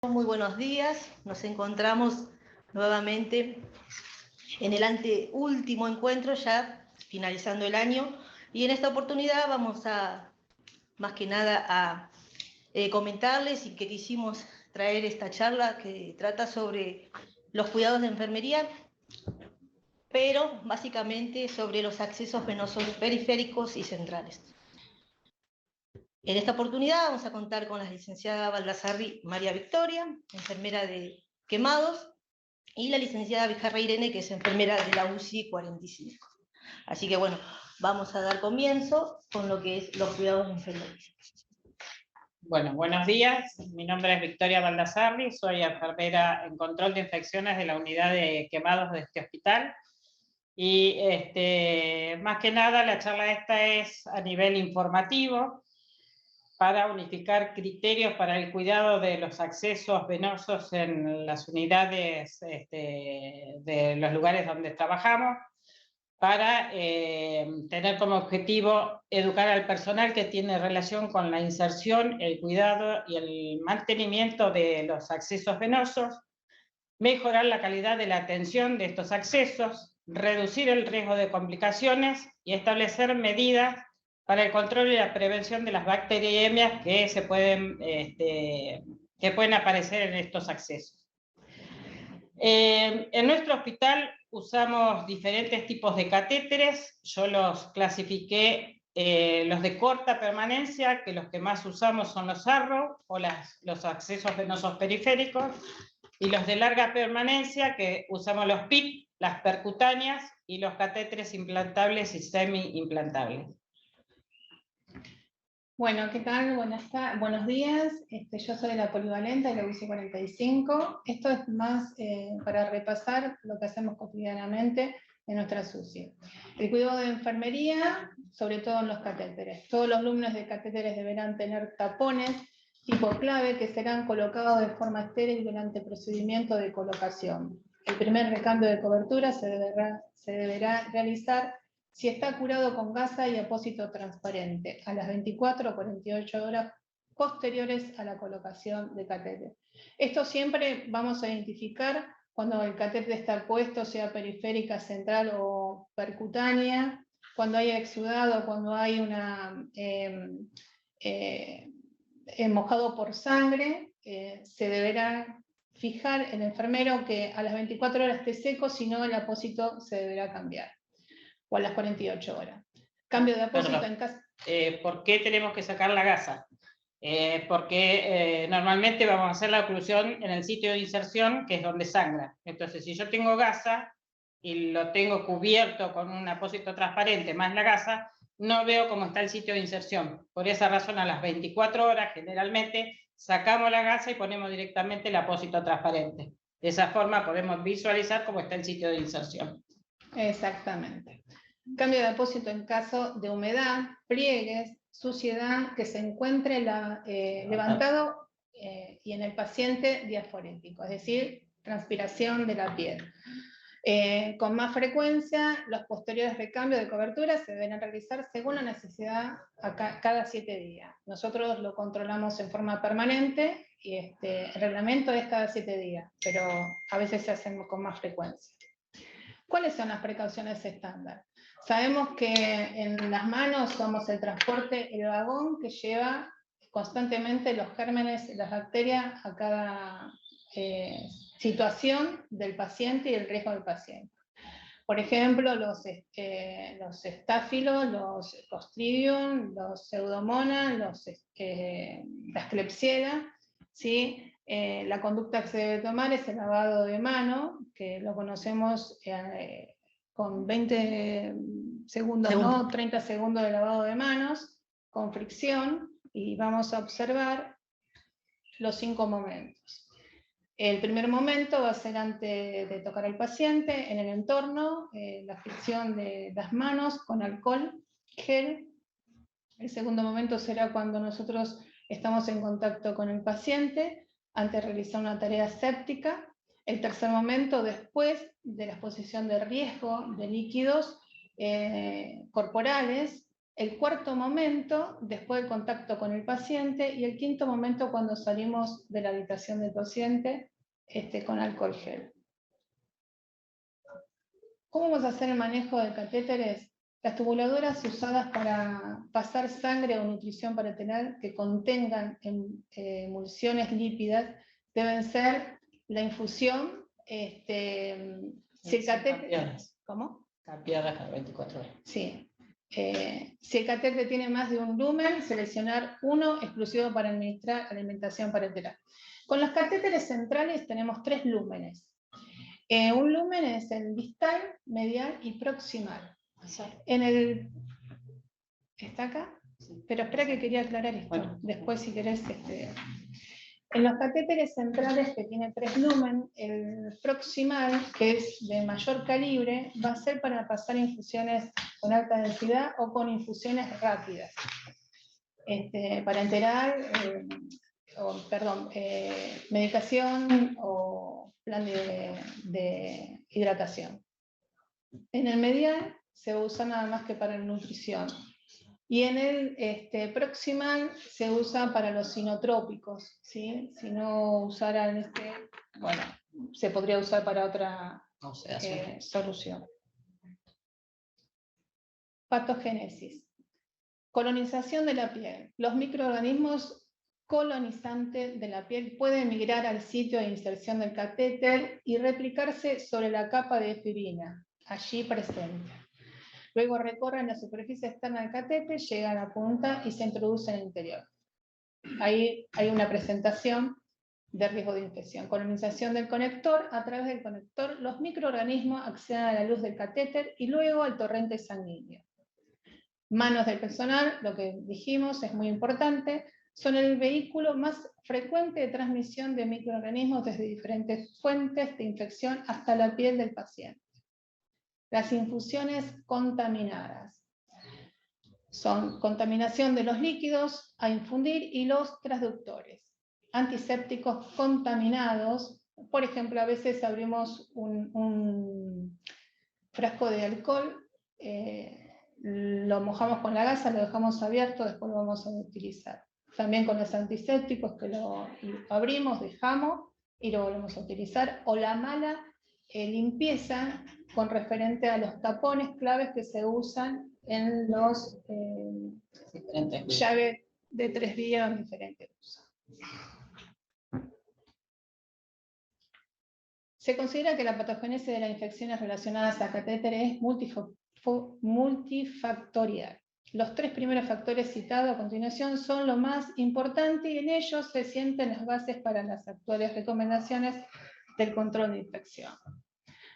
Muy buenos días, nos encontramos nuevamente en el anteúltimo encuentro, ya finalizando el año, y en esta oportunidad vamos a, más que nada, a comentarles y que quisimos traer esta charla que trata sobre los cuidados de enfermería, pero básicamente sobre los accesos venosos periféricos y centrales. En esta oportunidad vamos a contar con la licenciada Baldassarri María Victoria, enfermera de Quemados, y la licenciada Bejarra Irene, que es enfermera de la UCI 45. Así que bueno, vamos a dar comienzo con lo que es los cuidados de enfermería. Bueno, buenos días. Mi nombre es Victoria Baldassarri, soy enfermera en control de infecciones de la unidad de Quemados de este hospital. Y más que nada la charla esta es a nivel informativo para unificar criterios para el cuidado de los accesos venosos en las unidades de los lugares donde trabajamos, para tener como objetivo educar al personal que tiene relación con la inserción, el cuidado y el mantenimiento de los accesos venosos, mejorar la calidad de la atención de estos accesos, reducir el riesgo de complicaciones y establecer medidas para el control y la prevención de las bacteriemias que pueden aparecer en estos accesos. En nuestro hospital usamos diferentes tipos de catéteres. Yo los clasifiqué, los de corta permanencia, que los que más usamos son los Arrow o los accesos venosos periféricos, y los de larga permanencia, que usamos los PIC, las percutáneas y los catéteres implantables y semi-implantables. Bueno, ¿qué tal? Buenos días. Yo soy la polivalenta de la UCI 45. Esto es más para repasar lo que hacemos cotidianamente en nuestra UCI. El cuidado de enfermería, sobre todo en los catéteres. Todos los volúmenes de catéteres deberán tener tapones tipo clave que serán colocados de forma estéril durante el procedimiento de colocación. El primer recambio de cobertura se deberá realizar si está curado con gasa y apósito transparente, a las 24 o 48 horas posteriores a la colocación de catéter. Esto siempre vamos a identificar cuando el catéter está puesto, sea periférica, central o percutánea, cuando hay exudado, cuando hay una mojado por sangre, se deberá fijar el enfermero que a las 24 horas esté seco, si no el apósito se deberá cambiar, o a las 48 horas. Cambio de apósito en caso... ¿Por qué tenemos que sacar la gasa? Porque normalmente vamos a hacer la oclusión en el sitio de inserción, que es donde sangra. Entonces, si yo tengo gasa y lo tengo cubierto con un apósito transparente más la gasa, no veo cómo está el sitio de inserción. Por esa razón, a las 24 horas, generalmente, sacamos la gasa y ponemos directamente el apósito transparente. De esa forma podemos visualizar cómo está el sitio de inserción. Exactamente. Cambio de apósito en caso de humedad, pliegues, suciedad, que se encuentre levantado y en el paciente diaforético, es decir, transpiración de la piel. Con más frecuencia, los posteriores recambios de cobertura se deben realizar según la necesidad cada 7 días. Nosotros lo controlamos en forma permanente y el reglamento es cada 7 días, pero a veces se hacen con más frecuencia. ¿Cuáles son las precauciones estándar? Sabemos que en las manos somos el transporte, el vagón que lleva constantemente los gérmenes, las bacterias a cada situación del paciente y el riesgo del paciente. Por ejemplo, los estáfilos, los Clostridium, los Pseudomonas, las Klebsiella, ¿sí? La conducta que se debe tomar es el lavado de mano, que lo conocemos con 20 segundos, ¿no? 30 segundos de lavado de manos, con fricción, y vamos a observar los 5 momentos. El primer momento va a ser antes de tocar al paciente, en el entorno, la fricción de las manos con alcohol, gel. El segundo momento será cuando nosotros estamos en contacto con el paciente, antes de realizar una tarea séptica. El tercer momento, después de la exposición de riesgo de líquidos corporales, El cuarto momento, después del contacto con el paciente, y el quinto momento cuando salimos de la habitación del paciente con alcohol gel. ¿Cómo vamos a hacer el manejo de catéteres? Las tubuladoras usadas para pasar sangre o nutrición parenteral que contengan emulsiones lípidas deben ser la infusión, si el catéter... ¿Cómo? Cambiadas cada 24 horas. Sí. Si el catéter tiene más de un lumen, seleccionar uno exclusivo para administrar alimentación parenteral. Con los catéteres centrales tenemos 3 lúmenes. Un lumen es el distal, medial y proximal. ¿Está acá? Sí. Pero espera que quería aclarar esto. Bueno. Después si querés... En los catéteres centrales que tiene 3 lumen, el proximal, que es de mayor calibre, va a ser para pasar infusiones con alta densidad o con infusiones rápidas. Parenteral, medicación o plan de hidratación. En el medial se usa nada más que para nutrición. Y en el proximal se usa para los sinotrópicos, ¿sí? Si no usaran bueno, se podría usar para otra solución. Patogénesis. Colonización de la piel. Los microorganismos colonizantes de la piel pueden migrar al sitio de inserción del catéter y replicarse sobre la capa de fibrina, allí presente. Luego recorren la superficie externa del catéter, llegan a la punta y se introducen en el interior. Ahí hay una presentación de riesgo de infección. Colonización del conector. A través del conector, los microorganismos acceden a la luz del catéter y luego al torrente sanguíneo. Manos del personal, lo que dijimos es muy importante, son el vehículo más frecuente de transmisión de microorganismos desde diferentes fuentes de infección hasta la piel del paciente. Las infusiones contaminadas son contaminación de los líquidos a infundir y los transductores. Antisépticos contaminados, por ejemplo, a veces abrimos un frasco de alcohol, lo mojamos con la gasa, lo dejamos abierto, después lo vamos a utilizar. También con los antisépticos que lo abrimos, dejamos y lo volvemos a utilizar. O la mala limpieza con referente a los tapones claves que se usan en los llaves de 3 vías en diferentes usos. Se considera que la patogénesis de las infecciones relacionadas a catéteres es multifactorial. Los 3 primeros factores citados a continuación son lo más importante y en ellos se sienten las bases para las actuales recomendaciones del control de infección.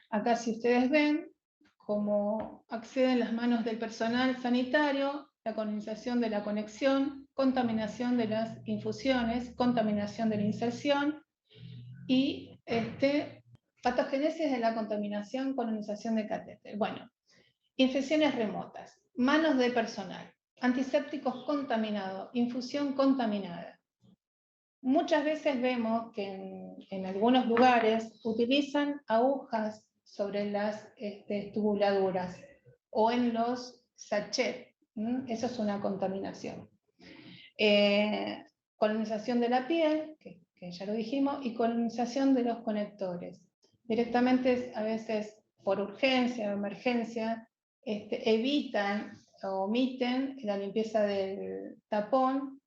Acá si ustedes ven cómo acceden las manos del personal sanitario, la colonización de la conexión, contaminación de las infusiones, contaminación de la inserción y patogénesis de la contaminación, colonización de catéter. Bueno, infecciones remotas, manos de personal, antisépticos contaminados, infusión contaminada. Muchas veces vemos que en algunos lugares utilizan agujas sobre las tubuladuras o en los sachets. Eso es una contaminación. Colonización de la piel, que ya lo dijimos, y colonización de los conectores. Directamente, a veces por urgencia o emergencia, evitan o omiten la limpieza del tapón,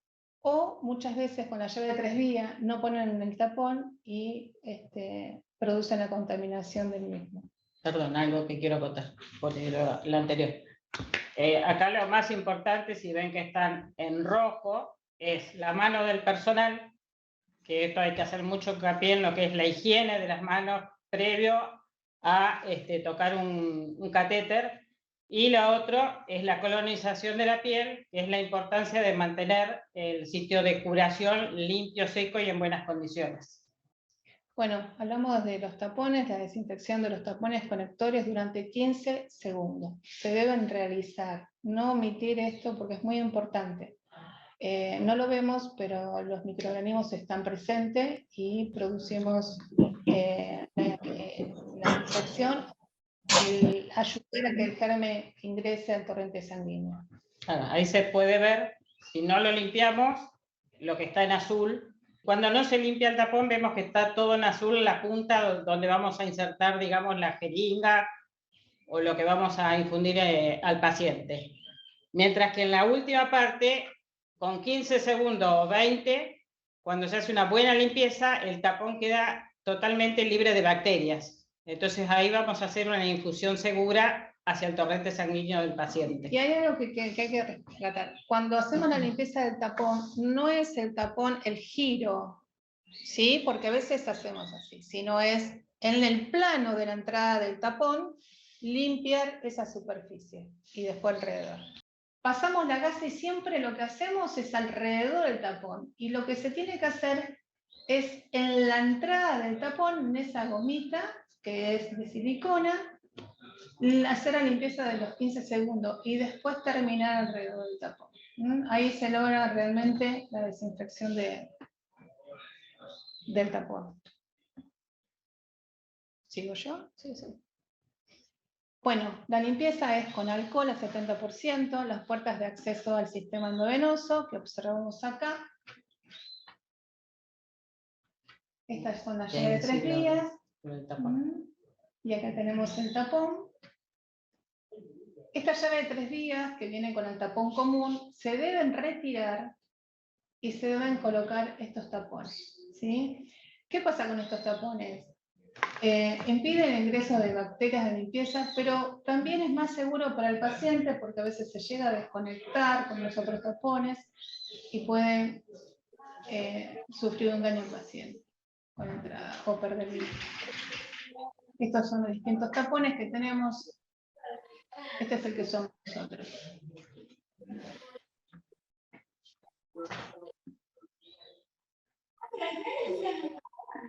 o muchas veces con la llave de 3 vías no ponen el tapón y producen la contaminación del mismo. Perdón, algo que quiero acotar por lo anterior. Acá lo más importante, si ven que están en rojo, es la mano del personal, que esto hay que hacer mucho hincapié en lo que es la higiene de las manos previo a tocar un catéter, y lo otro es la colonización de la piel, que es la importancia de mantener el sitio de curación limpio, seco y en buenas condiciones. Bueno, hablamos de los tapones, la desinfección de los tapones conectores durante 15 segundos. Se deben realizar, no omitir esto porque es muy importante. No lo vemos, pero los microorganismos están presentes y producimos la infección y ayudar a que el germen ingrese al torrente sanguíneo. Claro, ahí se puede ver, si no lo limpiamos, lo que está en azul. Cuando no se limpia el tapón, vemos que está todo en azul en la punta donde vamos a insertar, digamos, la jeringa o lo que vamos a infundir al paciente. Mientras que en la última parte, con 15 segundos o 20, cuando se hace una buena limpieza, el tapón queda totalmente libre de bacterias. Entonces ahí vamos a hacer una infusión segura hacia el torrente sanguíneo del paciente. Y hay algo que hay que rescatar. Cuando hacemos la limpieza del tapón, no es el tapón el giro, ¿sí? Porque a veces hacemos así, sino es en el plano de la entrada del tapón, limpiar esa superficie y después alrededor. Pasamos la gasa y siempre lo que hacemos es alrededor del tapón. Y lo que se tiene que hacer es en la entrada del tapón, en esa gomita, que es de silicona, hacer la limpieza de los 15 segundos y después terminar alrededor del tapón. Ahí se logra realmente la desinfección del tapón. ¿Sigo yo? Sí, sí. Bueno, la limpieza es con alcohol al 70%, las puertas de acceso al sistema endovenoso, que observamos acá. Estas son las llaves de 3 vías. Y acá tenemos el tapón. Esta llave de 3 vías, que viene con el tapón común, se deben retirar y se deben colocar estos tapones, ¿sí? ¿Qué pasa con estos tapones? Impiden el ingreso de bacterias de limpieza, pero también es más seguro para el paciente porque a veces se llega a desconectar con los otros tapones y pueden sufrir un daño al paciente con entrada o perder vida. Estos son los distintos tapones que tenemos. Este es el que somos nosotros.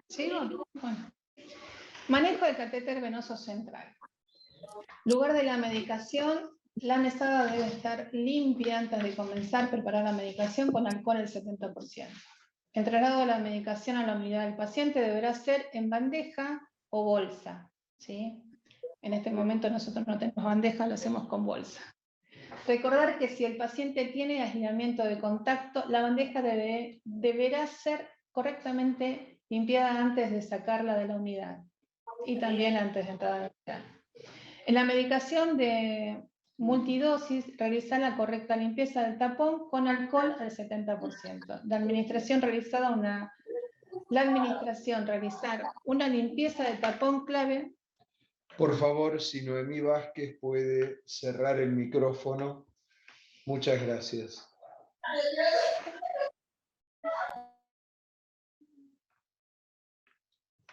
¿Sigo? Bueno. Manejo del catéter venoso central. Lugar de la medicación. La mesada debe estar limpia antes de comenzar a preparar la medicación con alcohol al 70%. El traslado de la medicación a la unidad del paciente deberá ser en bandeja o bolsa, ¿sí? En este momento nosotros no tenemos bandeja, lo hacemos con bolsa. Recordar que si el paciente tiene aislamiento de contacto, la bandeja deberá ser correctamente limpiada antes de sacarla de la unidad y también antes de entrar a la unidad. En la medicación de multidosis, realizar la correcta limpieza del tapón con alcohol al 70%. Realizar una limpieza del tapón clave. Por favor, si Noemí Vázquez puede cerrar el micrófono. Muchas gracias.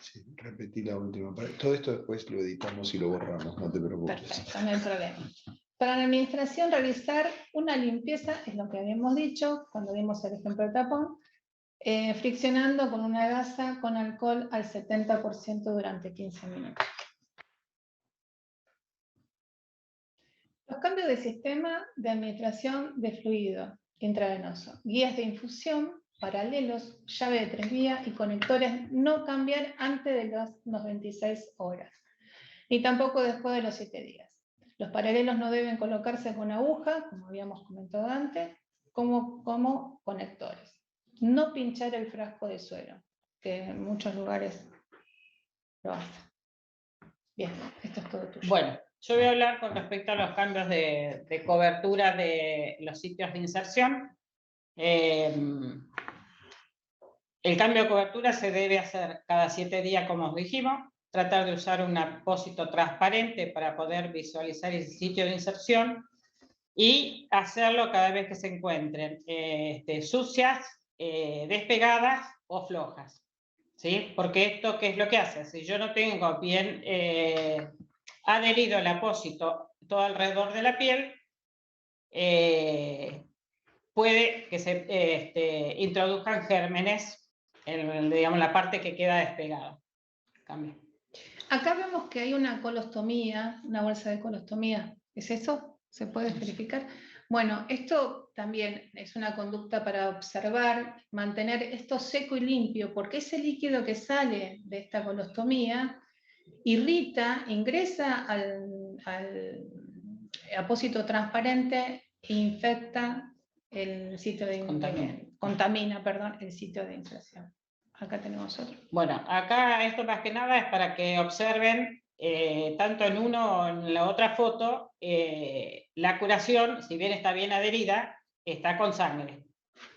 Sí, repetí la última parte. Todo esto después lo editamos y lo borramos, no te preocupes. Perfecto, no hay problema. Para la administración, realizar una limpieza, es lo que habíamos dicho cuando dimos el ejemplo del tapón, friccionando con una gasa con alcohol al 70% durante 15 minutos. Los cambios de sistema de administración de fluido intravenoso, guías de infusión, paralelos, llave de 3 vías y conectores no cambiar antes de las 96 horas, ni tampoco después de los 7 días. Los paralelos no deben colocarse con aguja, como habíamos comentado antes, como conectores. No pinchar el frasco de suero, que en muchos lugares lo hacen. Bien, esto es todo tuyo. Bueno, yo voy a hablar con respecto a los cambios de cobertura de los sitios de inserción. El cambio de cobertura se debe hacer cada 7 días, como os dijimos. Tratar de usar un apósito transparente para poder visualizar el sitio de inserción y hacerlo cada vez que se encuentren sucias, despegadas o flojas. ¿Sí? Porque esto, ¿qué es lo que hace? Si yo no tengo bien adherido el apósito todo alrededor de la piel, puede que se introduzcan gérmenes en, digamos, la parte que queda despegada. Cambio. Acá vemos que hay una colostomía, una bolsa de colostomía. ¿Es eso? ¿Se puede verificar? Bueno, esto también es una conducta para observar, mantener esto seco y limpio, porque ese líquido que sale de esta colostomía irrita, ingresa al apósito transparente infecta el sitio de contamina, perdón, el sitio de inserción. Acá tenemos otro. Bueno, acá esto más que nada es para que observen, tanto en uno o en la otra foto, la curación, si bien está bien adherida, está con sangre.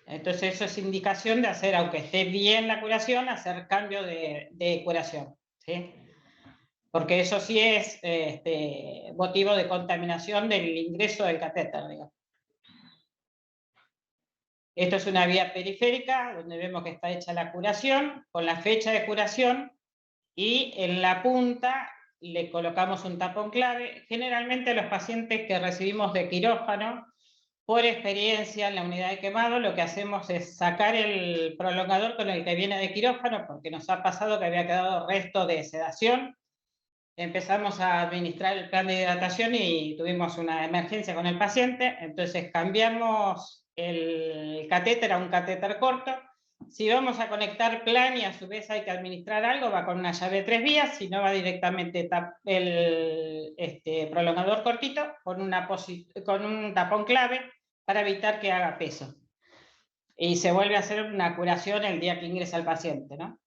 Entonces eso es indicación de hacer, aunque esté bien la curación, hacer cambio de curación, ¿sí? Porque eso sí es motivo de contaminación del ingreso del catéter, digamos. Esto es una vía periférica, donde vemos que está hecha la curación, con la fecha de curación, y en la punta le colocamos un tapón clave. Generalmente los pacientes que recibimos de quirófano, por experiencia en la unidad de quemado, lo que hacemos es sacar el prolongador con el que viene de quirófano, porque nos ha pasado que había quedado resto de sedación. Empezamos a administrar el plan de hidratación y tuvimos una emergencia con el paciente, entonces cambiamos el catéter a un catéter corto. Si vamos a conectar plan y a su vez hay que administrar algo, va con una llave de 3 vías, si no va directamente el prolongador cortito con un tapón clave para evitar que haga peso. Y se vuelve a hacer una curación el día que ingresa el paciente, ¿no?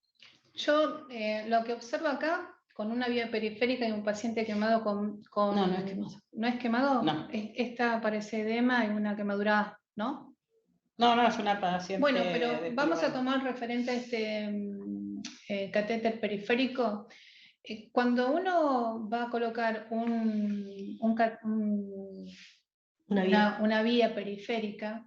Yo lo que observo acá, con una vía periférica y un paciente quemado con... No, no es quemado. ¿No es quemado? No. Esta parece edema y una quemadura, ¿no? No, no, es una paciente... Bueno, pero vamos a tomar referente a este catéter periférico. Cuando uno va a colocar una vía periférica,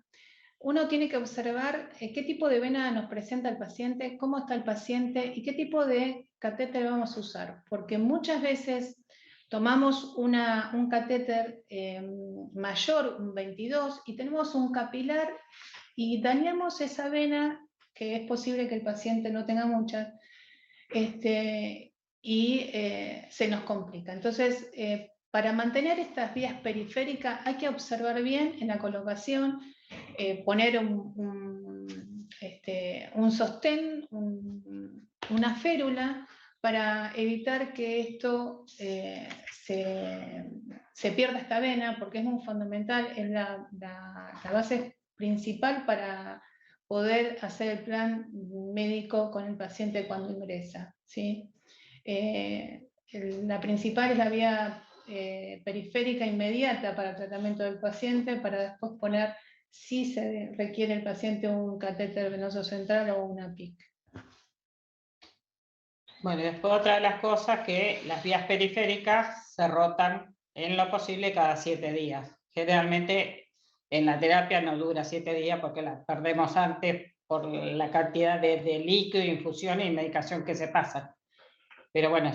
uno tiene que observar qué tipo de vena nos presenta el paciente, cómo está el paciente y qué tipo de catéter vamos a usar. Porque muchas veces tomamos un catéter mayor, un 22, y tenemos un capilar y dañamos esa vena, que es posible que el paciente no tenga muchas, y se nos complica. Entonces, para mantener estas vías periféricas hay que observar bien en la colocación, poner un sostén, una férula, para evitar que esto se pierda esta vena, porque es muy fundamental, es la base principal para poder hacer el plan médico con el paciente cuando ingresa, ¿sí? La principal es la vía periférica inmediata para el tratamiento del paciente, para después poner, si se requiere el paciente, un catéter venoso central o una PIC. Bueno, y después otra de las cosas, que las vías periféricas se rotan en lo posible cada 7 días. Generalmente en la terapia no dura 7 días porque la perdemos antes por la cantidad de líquido, infusión y medicación que se pasan. Pero bueno,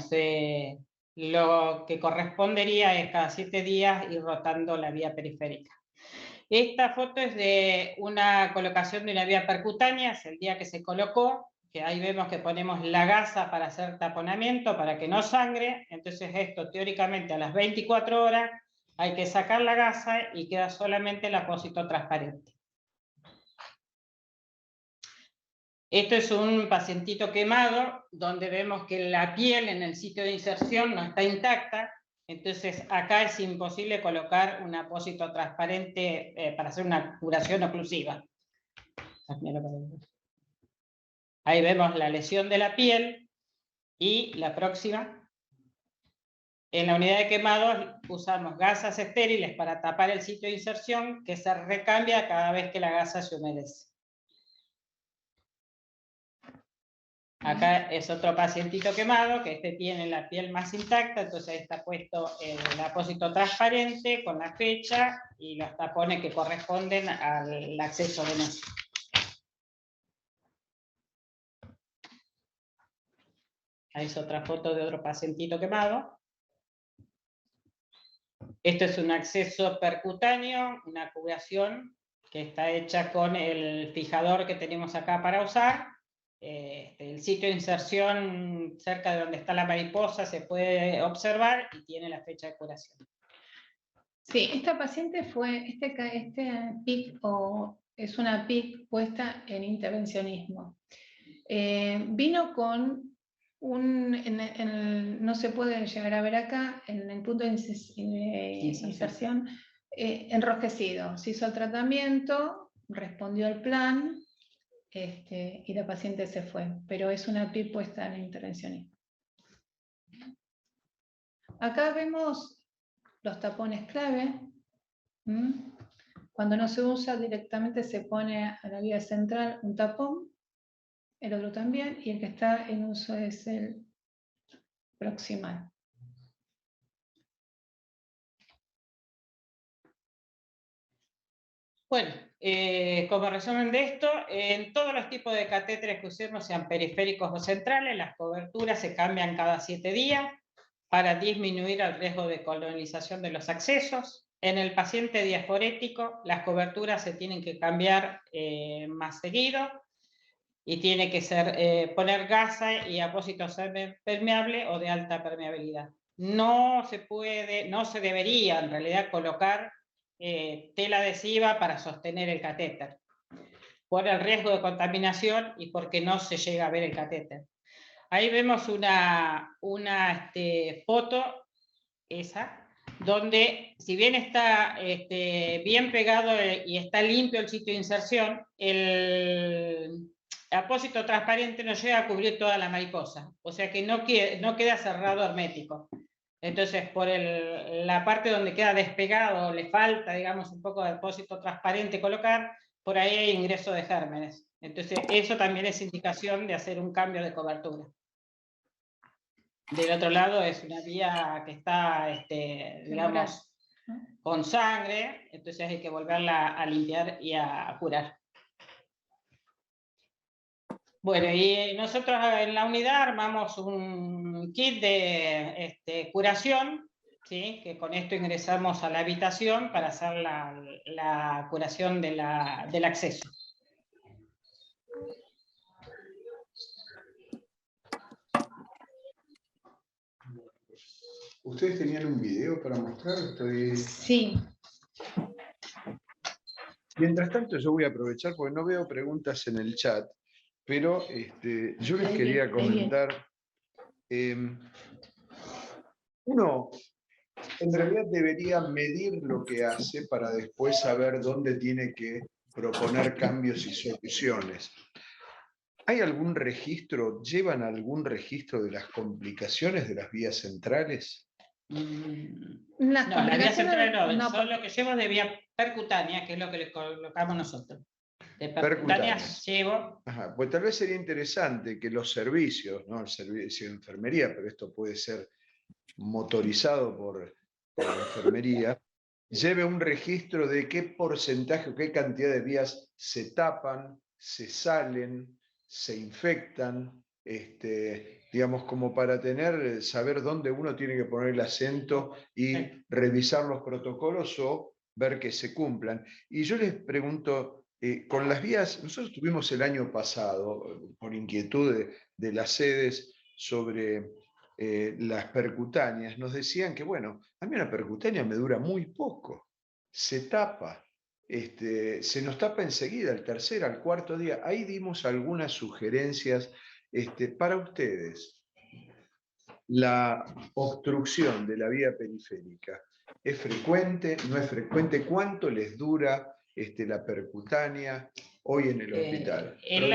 lo que correspondería es cada 7 días ir rotando la vía periférica. Esta foto es de una colocación de una vía percutánea, es el día que se colocó, que ahí vemos que ponemos la gasa para hacer taponamiento, para que no sangre. Entonces esto teóricamente a las 24 horas hay que sacar la gasa y queda solamente el apósito transparente. Esto es un pacientito quemado, donde vemos que la piel en el sitio de inserción no está intacta, entonces acá es imposible colocar un apósito transparente para hacer una curación oclusiva. Ahí vemos la lesión de la piel, y la próxima. En la unidad de quemados usamos gasas estériles para tapar el sitio de inserción, que se recambia cada vez que la gasa se humedece. Acá es otro pacientito quemado, que tiene la piel más intacta, entonces está puesto el apósito transparente con la fecha y los tapones que corresponden al acceso venoso. Ahí es otra foto de otro pacientito quemado. Esto es un acceso percutáneo, una curación que está hecha con el fijador que tenemos acá para usar. El sitio de inserción cerca de donde está la mariposa se puede observar y tiene la fecha de curación. Sí, esta paciente fue, este PIC es una PIC puesta en intervencionismo. Vino con no se puede llegar a ver acá, en el punto de inserción, enrojecido. Se hizo el tratamiento, respondió al plan, y la paciente se fue, pero es una PIP puesta en intervencionismo. Acá vemos los tapones clave. Cuando no se usa directamente se pone a la vía central un tapón, el otro también, y el que está en uso es el proximal. Bueno, como resumen de esto, en todos los tipos de catéteres que usemos, sean periféricos o centrales, las coberturas se cambian cada 7 días para disminuir el riesgo de colonización de los accesos. En el paciente diaforético, las coberturas se tienen que cambiar más seguido y tiene que ser poner gasa y apósito permeable o de alta permeabilidad. No se debería en realidad colocar tela adhesiva para sostener el catéter, por el riesgo de contaminación y porque no se llega a ver el catéter. Ahí vemos una foto, esa, donde si bien está bien pegado y está limpio el sitio de inserción, el apósito transparente no llega a cubrir toda la mariposa, o sea que no queda cerrado hermético. Entonces, por la parte donde queda despegado, le falta, digamos, un poco de apósito transparente colocar, por ahí hay ingreso de gérmenes. Entonces, eso también es indicación de hacer un cambio de cobertura. Del otro lado es una vía que está, digamos, con sangre, entonces hay que volverla a limpiar y a curar. Bueno, y nosotros en la unidad armamos un kit de curación, ¿sí? Que con esto ingresamos a la habitación para hacer la curación del acceso. ¿Ustedes tenían un video para mostrar? Sí. Mientras tanto, yo voy a aprovechar porque no veo preguntas en el chat, pero yo les quería comentar. Uno, en realidad debería medir lo que hace para después saber dónde tiene que proponer cambios y soluciones. ¿Hay algún registro, llevan algún registro de las complicaciones de las vías centrales? No, la vía central no, son lo que llevo de vía percutánea, que es lo que le colocamos nosotros. De percutánea llevo. Ajá, pues tal vez sería interesante que los servicios, ¿no? El servicio de enfermería, pero esto puede ser motorizado por la enfermería, lleve un registro de qué porcentaje o qué cantidad de vías se tapan, se salen, se infectan, digamos, como para saber dónde uno tiene que poner el acento y revisar los protocolos o ver que se cumplan. Y yo les pregunto, con las vías, nosotros tuvimos el año pasado, por inquietud de las sedes sobre las percutáneas, nos decían que, bueno, a mí una percutánea me dura muy poco, se tapa. Se nos tapa enseguida, al tercer, al cuarto día. Ahí dimos algunas sugerencias para ustedes. La obstrucción de la vía periférica, ¿es frecuente? ¿No es frecuente? ¿Cuánto les dura la percutánea hoy en el hospital? En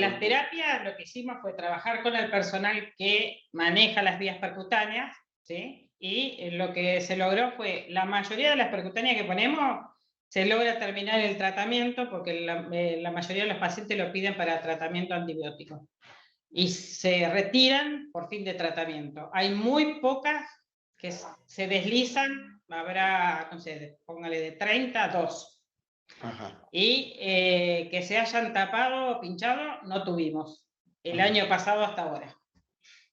las terapias lo que hicimos fue trabajar con el personal que maneja las vías percutáneas, ¿sí? Y lo que se logró fue, la mayoría de las percutáneas que ponemos, se logra terminar el tratamiento porque la mayoría de los pacientes lo piden para tratamiento antibiótico. Y se retiran por fin de tratamiento. Hay muy pocas que se deslizan, habrá, no sé, póngale de 30 a 2. Ajá. Y que se hayan tapado o pinchado, no tuvimos. El año pasado hasta ahora.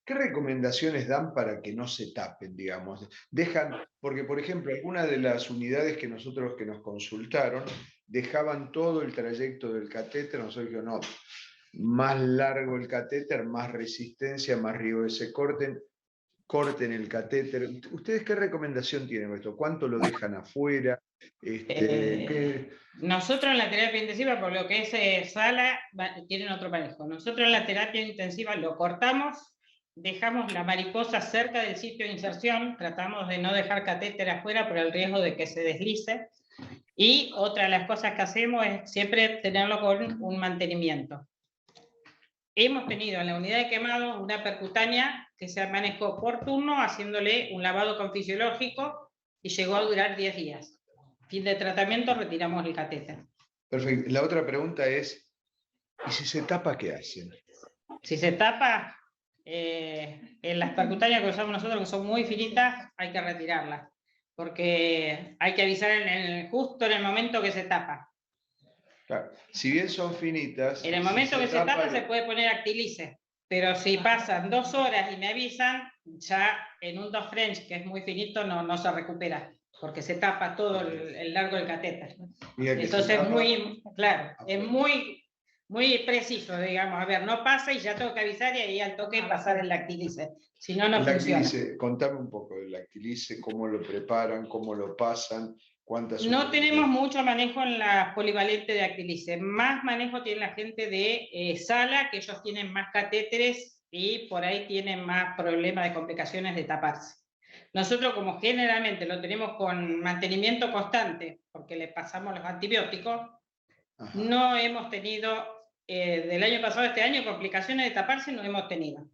¿Qué recomendaciones dan para que no se tapen, digamos? Porque, por ejemplo, algunas de las unidades que nos consultaron dejaban todo el trayecto del catéter, nosotros dijimos, no, más largo el catéter, más resistencia, más riesgo de se corten el catéter. ¿Ustedes qué recomendación tienen con esto? ¿Cuánto lo dejan afuera? Nosotros en la terapia intensiva, por lo que es sala, tienen otro manejo. Nosotros en la terapia intensiva lo cortamos dejamos la mariposa cerca del sitio de inserción, tratamos de no dejar catéter afuera por el riesgo de que se deslice. Y otra de las cosas que hacemos es siempre tenerlo con un mantenimiento. Hemos tenido en la unidad de quemado una percutánea que se manejó por turno haciéndole un lavado con fisiológico y llegó a durar 10 días. Fin de tratamiento, retiramos el catéter. Perfecto. La otra pregunta es, ¿y si se tapa, qué hacen? Si se tapa, en las percutáneas que usamos nosotros, que son muy finitas, hay que retirarlas, porque hay que avisar justo en el momento que se tapa. Claro. Si bien son finitas... En el momento que se tapa se puede poner actilice, pero si pasan 2 horas y me avisan, ya en un 2 French, que es muy finito, no se recupera, porque se tapa todo el largo del catéter. Entonces es muy, claro, es muy preciso, digamos, a ver, no pasa y ya tengo que avisar y ahí al toque pasar el lactilice, si no, no funciona. Contame un poco del lactilice, cómo lo preparan, cómo lo pasan, cuántas... No tenemos mucho manejo en la polivalente de actilice, más manejo tiene la gente de sala, que ellos tienen más catéteres y por ahí tienen más problemas de complicaciones de taparse. Nosotros, como generalmente lo tenemos con mantenimiento constante, porque le pasamos los antibióticos, ajá, no hemos tenido, del año pasado a este año, complicaciones de taparse no hemos tenido.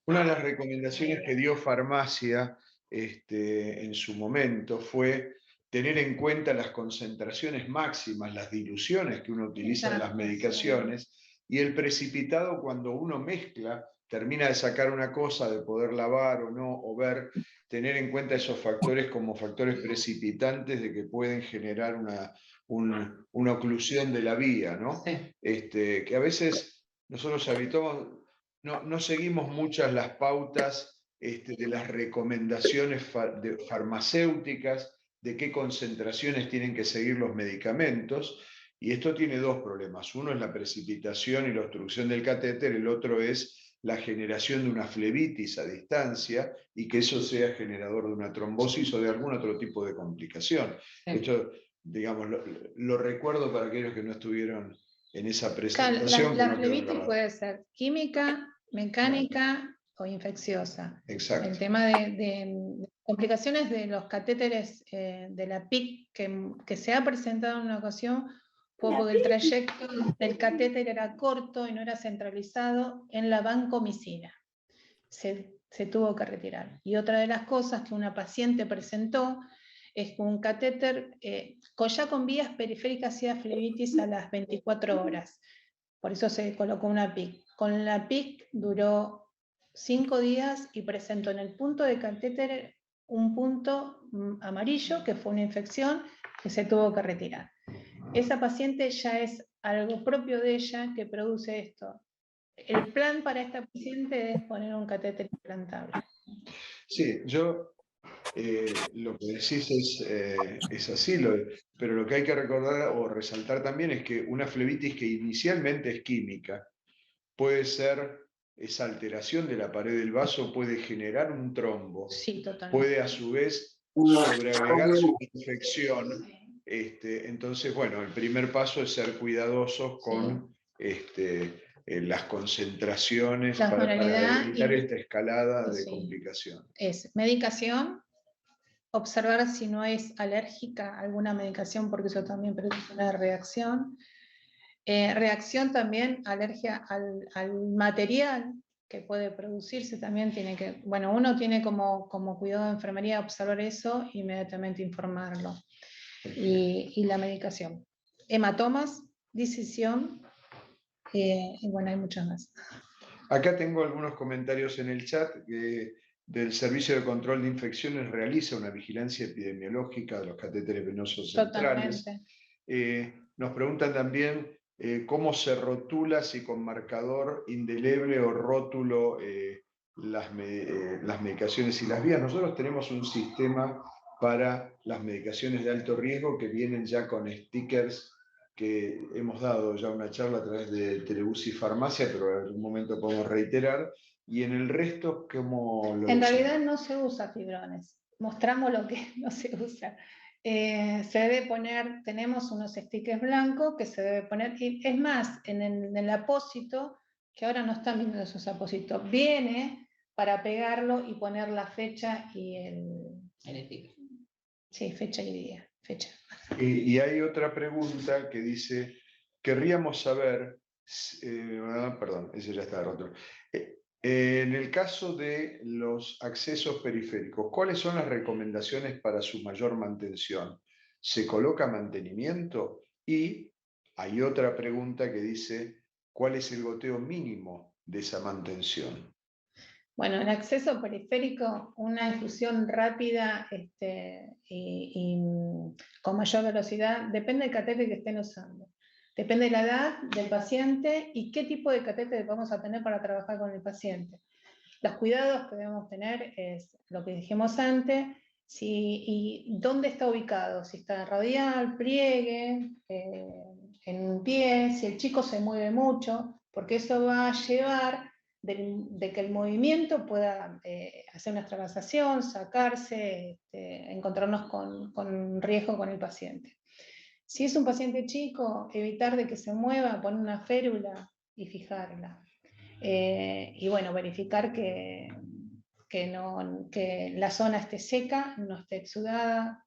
Una de las recomendaciones que dio Farmacia en su momento fue tener en cuenta las concentraciones máximas, las diluciones que uno utiliza en las medicaciones, y el precipitado, cuando uno mezcla, termina de sacar una cosa, de poder lavar o no, o ver, tener en cuenta esos factores como factores precipitantes de que pueden generar una oclusión de la vía, ¿no? Sí. Que a veces nosotros habituamos, no seguimos muchas las pautas de las recomendaciones farmacéuticas, de qué concentraciones tienen que seguir los medicamentos, y esto tiene dos problemas. Uno es la precipitación y la obstrucción del catéter, el otro es la generación de una flebitis a distancia y que eso sea generador de una trombosis o de algún otro tipo de complicación. Sí. Esto, digamos, lo recuerdo para aquellos que no estuvieron en esa presentación. Claro, la flebitis puede ser química, mecánica o infecciosa. Exacto. El tema de complicaciones de los catéteres de la PIC que se ha presentado en una ocasión fue porque el trayecto del catéter era corto y no era centralizado en la vancomicina. Se tuvo que retirar. Y otra de las cosas que una paciente presentó es un catéter ya con vías periféricas hacía flebitis a las 24 horas. Por eso se colocó una PIC. Con la PIC duró 5 días y presentó en el punto de catéter un punto amarillo, que fue una infección que se tuvo que retirar. Esa paciente ya es algo propio de ella que produce esto. El plan para esta paciente es poner un catéter implantable. Sí, yo lo que decís es así, pero lo que hay que recordar o resaltar también es que una flebitis que inicialmente es química puede ser, esa alteración de la pared del vaso puede generar un trombo, sí, totalmente. Puede a su vez sobreagregarse una infección. Entonces, bueno, el primer paso es ser cuidadosos con las concentraciones para evitar esta escalada de complicación. Es medicación, observar si no es alérgica a alguna medicación, porque eso también produce una reacción. Reacción también, alergia al material que puede producirse, también tiene que, bueno, uno tiene como cuidado de enfermería observar eso e inmediatamente informarlo. Y la medicación. Hematomas, disección, y bueno, hay muchas más. Acá tengo algunos comentarios en el chat del Servicio de Control de Infecciones realiza una vigilancia epidemiológica de los catéteres venosos centrales. Nos preguntan también cómo se rotula, si con marcador indeleble o rótulo las medicaciones y las vías. Nosotros tenemos un sistema para las medicaciones de alto riesgo que vienen ya con stickers, que hemos dado ya una charla a través de Telebus y Farmacia, pero en algún momento podemos reiterar. Y en el resto, ¿cómo lo En realidad no se usa fibrones. Mostramos lo que no se usa. Se debe poner, tenemos unos stickers blancos que se debe poner, y es más, en el apósito, que ahora no están viendo esos apósitos, viene para pegarlo y poner la fecha y sí, fecha y día. Fecha. Y hay otra pregunta que dice, querríamos saber, perdón, ese ya está roto. En el caso de los accesos periféricos, ¿cuáles son las recomendaciones para su mayor mantención? ¿Se coloca mantenimiento? Y hay otra pregunta que dice, ¿cuál es el goteo mínimo de esa mantención? Bueno, en acceso periférico, una infusión rápida y con mayor velocidad, depende del catéter que estén usando. Depende de la edad del paciente y qué tipo de catéter vamos a tener para trabajar con el paciente. Los cuidados que debemos tener es lo que dijimos antes, y dónde está ubicado, si está radial, pliegue, en un pie, si el chico se mueve mucho, porque eso va a llevar de que el movimiento pueda hacer una extravasación, sacarse, encontrarnos con riesgo con el paciente. Si es un paciente chico, evitar de que se mueva, poner una férula y fijarla. Y bueno, verificar que la zona esté seca, no esté exudada.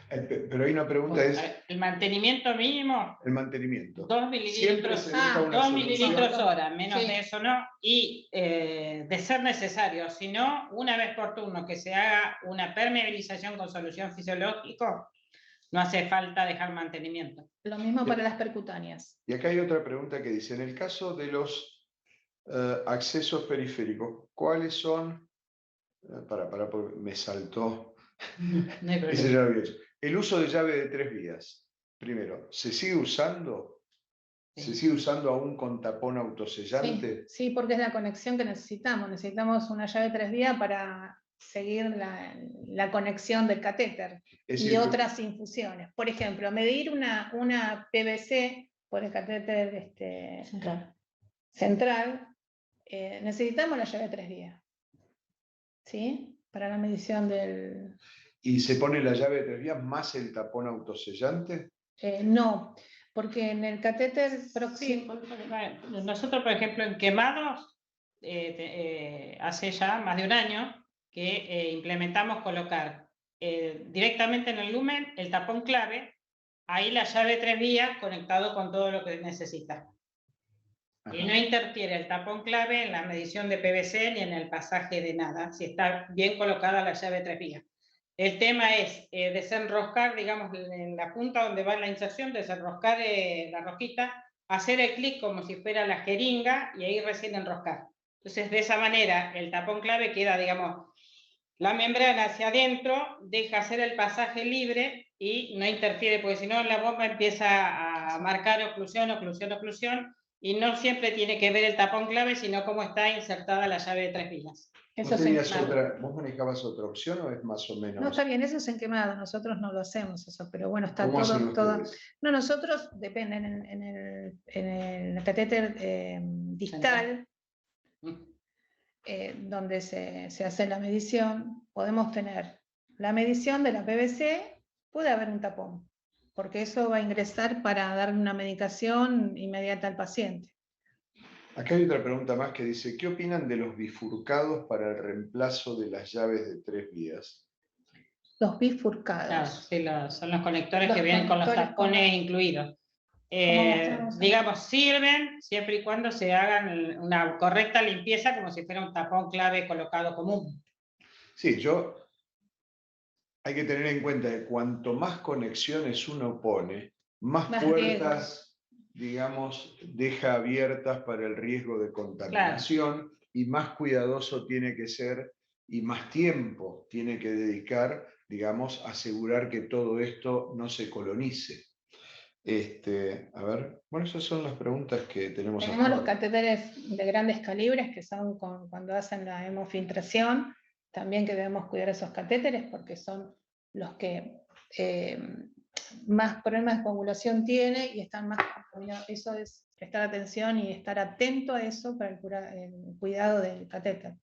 Pero hay una pregunta, es el mantenimiento mínimo. el mantenimiento. 2 mililitros, 2 mililitros hora, menos de eso no. Y de ser necesario, si no, una vez por turno que se haga una permeabilización con solución fisiológica, no hace falta dejar mantenimiento. Lo mismo para las percutáneas. Y acá hay otra pregunta que dice, en el caso de los accesos periféricos, ¿cuáles son? Porque me saltó. No hay Ese ya lo había hecho. El uso de llave de 3 vías. Primero, ¿se sigue usando? Sí. ¿Se sigue usando aún con tapón autosellante? Sí, porque es la conexión que necesitamos. Necesitamos una llave de 3 vías para seguir la conexión del catéter y otras infusiones. Por ejemplo, medir una PVC por el catéter central, necesitamos la llave de 3 vías. ¿Sí? Para la medición del... ¿Y se pone la llave de 3 vías más el tapón autosellante? No, porque en el catéter próximo... Nosotros, por ejemplo, en quemados, hace ya más de un año que implementamos colocar directamente en el lumen el tapón clave, ahí la llave de 3 vías conectado con todo lo que necesita. Ajá. Y no interfiere el tapón clave en la medición de PVC ni en el pasaje de nada, si está bien colocada la llave de 3 vías. El tema es desenroscar, digamos, en la punta donde va la inserción, desenroscar la rosquita, hacer el clic como si fuera la jeringa y ahí recién enroscar. Entonces, de esa manera, el tapón clave queda, digamos, la membrana hacia adentro, deja hacer el pasaje libre y no interfiere, porque si no la bomba empieza a marcar oclusión, oclusión, oclusión, y no siempre tiene que ver el tapón clave, sino cómo está insertada la llave de 3 vías. ¿Vos manejabas otra opción o es más o menos? No, está bien, eso es en quemado, nosotros no lo hacemos eso, pero bueno, está ¿Cómo todo. No, nosotros, depende, en el catéter distal, donde se hace la medición, podemos tener la medición de la PVC, puede haber un tapón, porque eso va a ingresar para darle una medicación inmediata al paciente. Acá hay otra pregunta más que dice, ¿qué opinan de los bifurcados para el reemplazo de las llaves de 3 vías? Los bifurcados. Claro, sí, son los conectores que vienen con los tapones incluidos. Digamos, sirven siempre y cuando se hagan una correcta limpieza como si fuera un tapón clave colocado común. Sí, hay que tener en cuenta que cuanto más conexiones uno pone, más puertas, digamos, deja abiertas para el riesgo de contaminación, claro, y más cuidadoso tiene que ser y más tiempo tiene que dedicar, digamos, a asegurar que todo esto no se colonice. A ver, bueno, esas son las preguntas que tenemos. Tenemos los catéteres de grandes calibres, que son cuando hacen la hemofiltración, también que debemos cuidar esos catéteres porque son los que más problemas de coagulación tiene y están más contaminados. Eso es prestar atención y estar atento a eso para el cuidado del catéter.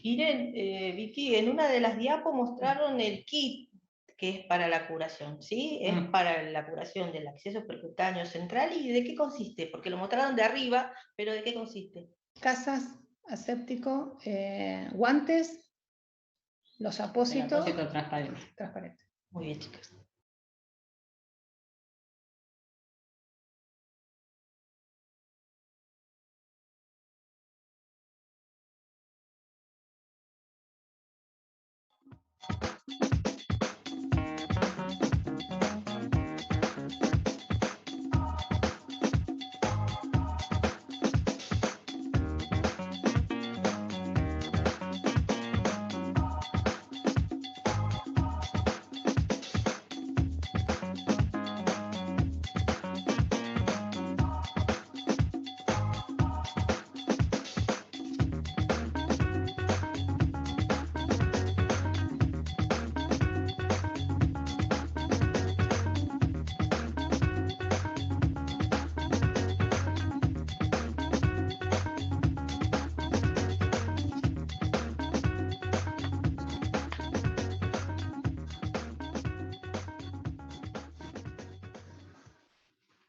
Irene, Vicky, en una de las diapos mostraron el kit que es para la curación, ¿sí? Es para la curación del acceso percutáneo central. ¿Y de qué consiste? Porque lo mostraron de arriba, pero ¿de qué consiste? Casas aséptico, guantes, los apósitos. El apósito transparente. Transparente. Muy bien, chicas.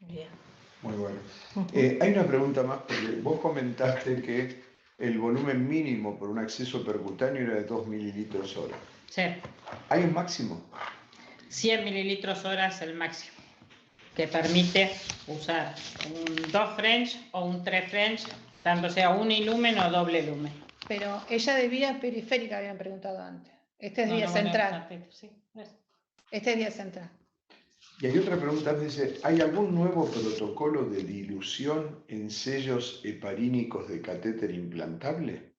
Bien. Muy bueno. Hay una pregunta más, porque vos comentaste que el volumen mínimo por un acceso percutáneo era de 2 mililitros hora. Sí. ¿Hay un máximo? 100 mililitros hora es el máximo, que permite usar un 2 French o un 3 French, tanto sea unilumen o doble lumen. Pero ella de vía periférica habían preguntado antes. Este es vía central. Sí, Este es vía central. Y hay otra pregunta, dice, ¿hay algún nuevo protocolo de dilución en sellos heparínicos de catéter implantable?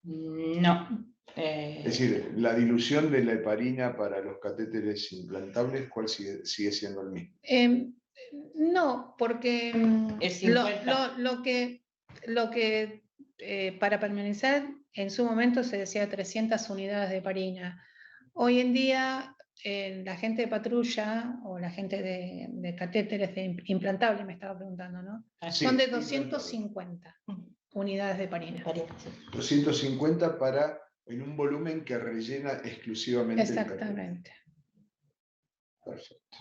No. Es decir, la dilución de la heparina para los catéteres implantables, ¿cuál sigue siendo el mismo? No, porque Es 50. lo que para permanizar en su momento se decía 300 unidades de heparina. Hoy en día la gente de patrulla o la gente de catéteres implantables, me estaba preguntando, ¿no? Sí, son de 250 unidades de heparina. 250 para en un volumen que rellena exclusivamente Exactamente. el catéter. Perfecto.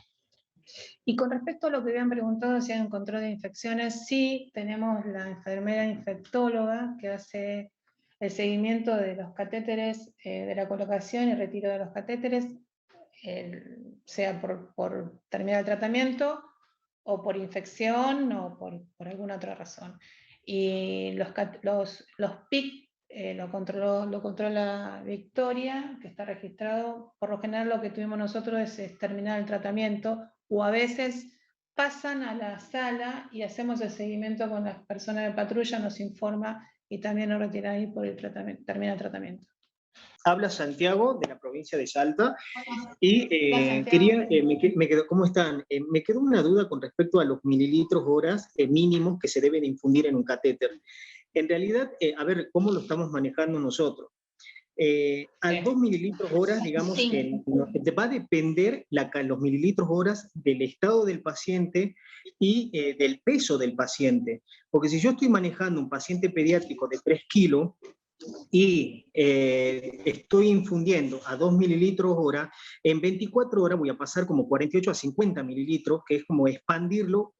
Y con respecto a lo que habían preguntado si hay un control de infecciones, sí, tenemos la enfermera infectóloga que hace el seguimiento de los catéteres, de la colocación y retiro de los catéteres, sea por terminar el tratamiento o por infección o por alguna otra razón. Y los PIC lo controla Victoria, que está registrado. Por lo general lo que tuvimos nosotros es terminar el tratamiento, o a veces pasan a la sala y hacemos el seguimiento con las personas de patrulla, nos informa y también nos retiran ahí por el tratamiento, termina el tratamiento. Habla Santiago, de la provincia de Salta, y quería, me quedó, ¿cómo están? Me quedó una duda con respecto a los mililitros horas mínimos que se deben infundir en un catéter. En realidad, a ver, ¿cómo lo estamos manejando nosotros? A 2 mililitros horas, digamos, va a depender los mililitros horas del estado del paciente y del peso del paciente. Porque si yo estoy manejando un paciente pediátrico de 3 kilos, y estoy infundiendo a 2 mililitros hora, en 24 horas voy a pasar como 48 a 50 mililitros, que es como expandirlo,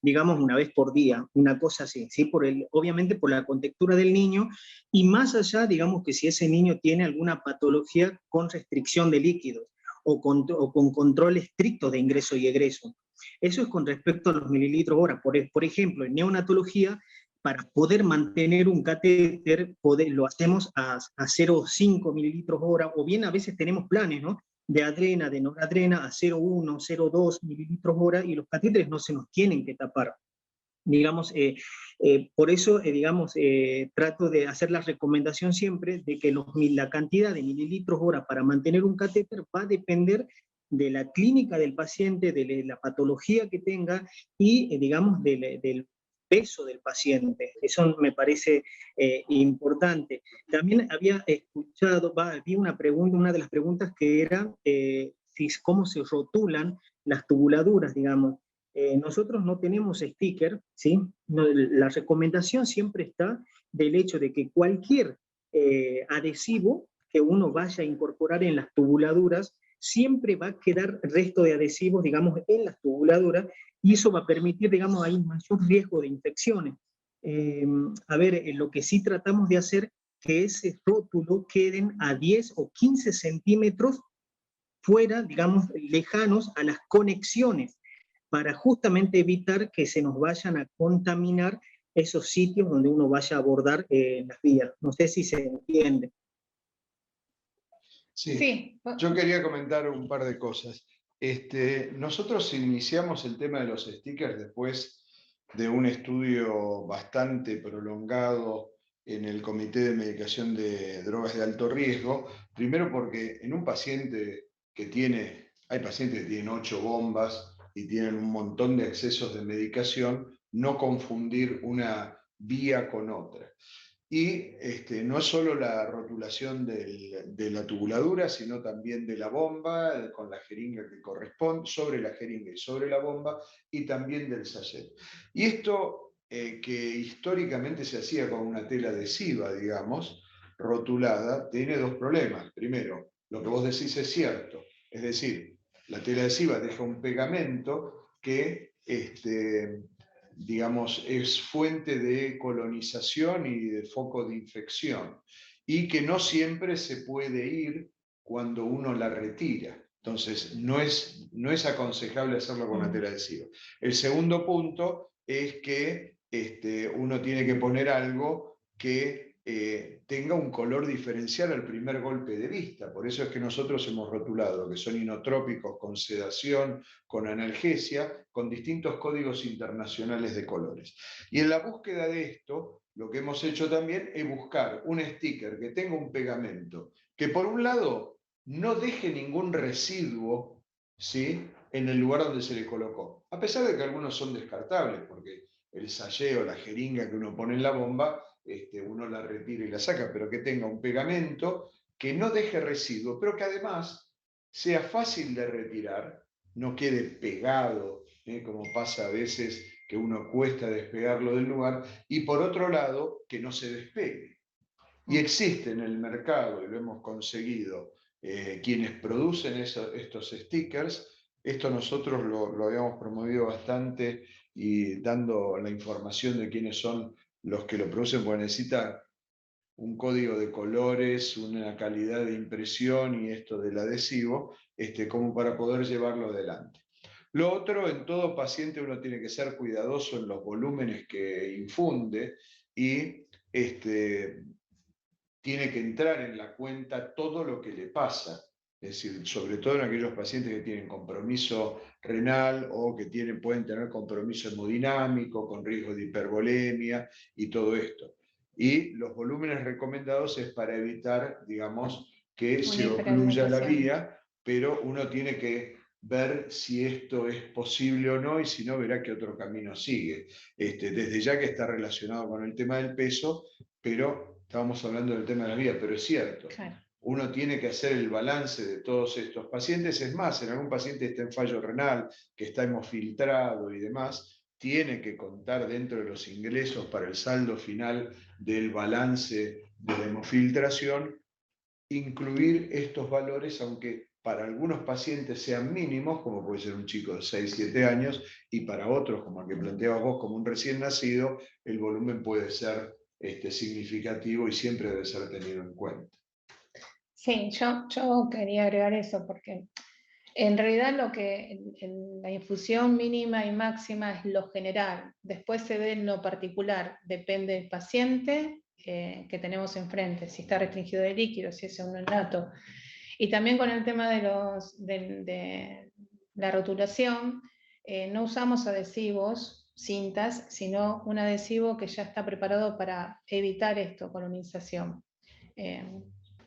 digamos, una vez por día, una cosa así, ¿sí? Obviamente por la contextura del niño, y más allá, digamos, que si ese niño tiene alguna patología con restricción de líquidos, o con control estricto de ingreso y egreso. Eso es con respecto a los mililitros hora. Por ejemplo, en neonatología, para poder mantener un catéter, lo hacemos a 0,5 mililitros hora, o bien a veces tenemos planes, ¿no?, de adrena, de noradrena, a 0,1, 0,2 mililitros hora, y los catéteres no se nos tienen que tapar. Digamos, por eso, digamos, trato de hacer la recomendación siempre de que la cantidad de mililitros hora para mantener un catéter va a depender de la clínica del paciente, de la patología que tenga y, digamos, del peso del paciente. Eso me parece importante. También había escuchado, había una de las preguntas que era cómo se rotulan las tubuladuras, digamos. Nosotros no tenemos sticker, ¿sí? La recomendación siempre está del hecho de que cualquier adhesivo que uno vaya a incorporar en las tubuladuras, siempre va a quedar resto de adhesivos, digamos, en las tubuladuras, y eso va a permitir, digamos, hay un mayor riesgo de infecciones. Lo que sí tratamos de hacer que ese rótulo queden a 10 o 15 centímetros fuera, digamos, lejanos a las conexiones, para justamente evitar que se nos vayan a contaminar esos sitios donde uno vaya a abordar las vías. No sé si se entiende. Sí, yo quería comentar un par de cosas. Nosotros iniciamos el tema de los stickers después de un estudio bastante prolongado en el Comité de Medicación de Drogas de Alto Riesgo, primero porque en un paciente hay pacientes que tienen 8 bombas y tienen un montón de excesos de medicación, no confundir una vía con otra. Y no es solo la rotulación de la tubuladura, sino también de la bomba, con la jeringa que corresponde, sobre la jeringa y sobre la bomba, y también del sachet. Y esto que históricamente se hacía con una tela adhesiva, digamos, rotulada, tiene dos problemas. Primero, lo que vos decís es cierto, es decir, la tela adhesiva deja un pegamento que digamos, es fuente de colonización y de foco de infección, y que no siempre se puede ir cuando uno la retira. Entonces, no es aconsejable hacerlo con una tela adhesiva. El segundo punto es que uno tiene que poner algo que tenga un color diferencial al primer golpe de vista. Por eso es que nosotros hemos rotulado que son inotrópicos con sedación, con analgesia, con distintos códigos internacionales de colores. Y en la búsqueda de esto, lo que hemos hecho también es buscar un sticker que tenga un pegamento, que por un lado no deje ningún residuo, ¿sí?, en el lugar donde se le colocó. A pesar de que algunos son descartables, porque el sachet o la jeringa que uno pone en la bomba, uno la retira y la saca, pero que tenga un pegamento que no deje residuo, pero que además sea fácil de retirar, no quede pegado, como pasa a veces que uno cuesta despegarlo del lugar, y por otro lado, que no se despegue. Y existe en el mercado, y lo hemos conseguido, quienes producen estos stickers. Esto nosotros lo habíamos promovido bastante y dando la información de quiénes son los que lo producen, porque necesita un código de colores, una calidad de impresión y esto del adhesivo, como para poder llevarlo adelante. Lo otro, en todo paciente uno tiene que ser cuidadoso en los volúmenes que infunde y tiene que entrar en la cuenta todo lo que le pasa. Es decir, sobre todo en aquellos pacientes que tienen compromiso renal o que pueden tener compromiso hemodinámico con riesgo de hipervolemia y todo esto. Y los volúmenes recomendados es para evitar, digamos, que se ocluya la vía, pero uno tiene que ver si esto es posible o no, y si no, verá que otro camino sigue. Desde ya que está relacionado con el tema del peso, pero estábamos hablando del tema de la vía, pero es cierto. Claro. Uno tiene que hacer el balance de todos estos pacientes. Es más, en algún paciente que está en fallo renal, que está hemofiltrado y demás, tiene que contar dentro de los ingresos para el saldo final del balance de la hemofiltración, incluir estos valores, aunque para algunos pacientes sean mínimos, como puede ser un chico de 6, 7 años, y para otros, como el que planteabas vos, como un recién nacido, el volumen puede ser significativo y siempre debe ser tenido en cuenta. Sí, yo quería agregar eso, porque en realidad la infusión mínima y máxima es lo general. Después se ve en lo particular, depende del paciente que tenemos enfrente, si está restringido de líquido, si es un neonato. Y también con el tema de la rotulación, no usamos adhesivos, cintas, sino un adhesivo que ya está preparado para evitar esto, colonización.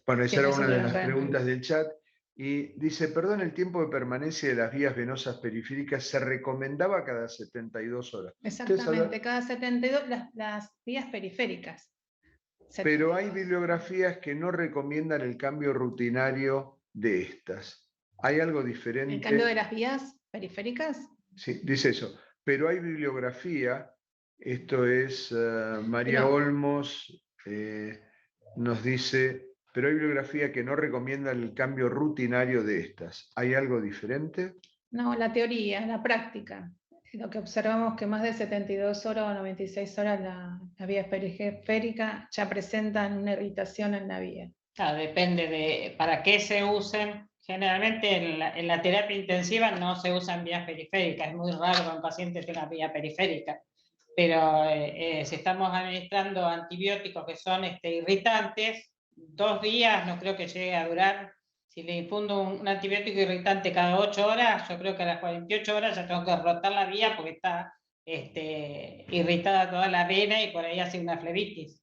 Bueno, esa era una de las preguntas del chat. Y dice, perdón, el tiempo de permanencia de las vías venosas periféricas se recomendaba cada 72 horas. Exactamente, cada 72 las vías periféricas. 72. Pero hay bibliografías que no recomiendan el cambio rutinario de estas. ¿Hay algo diferente? ¿El cambio de las vías periféricas? Sí, dice eso. Pero hay bibliografía, esto es María Olmos, nos dice, pero hay bibliografía que no recomienda el cambio rutinario de estas. ¿Hay algo diferente? No, la teoría, la práctica. lo que observamos que más de 72 horas o 96 horas la vía periférica ya presentan una irritación en la vía. Claro, depende de para qué se usen. Generalmente en la terapia intensiva no se usan vías periféricas, es muy raro que un paciente tenga vía periférica, pero si estamos administrando antibióticos que son irritantes, 2 días no creo que llegue a durar. Si le infundo un antibiótico irritante cada 8 horas, yo creo que a las 48 horas ya tengo que rotar la vía porque está irritada toda la vena y por ahí hace una flebitis.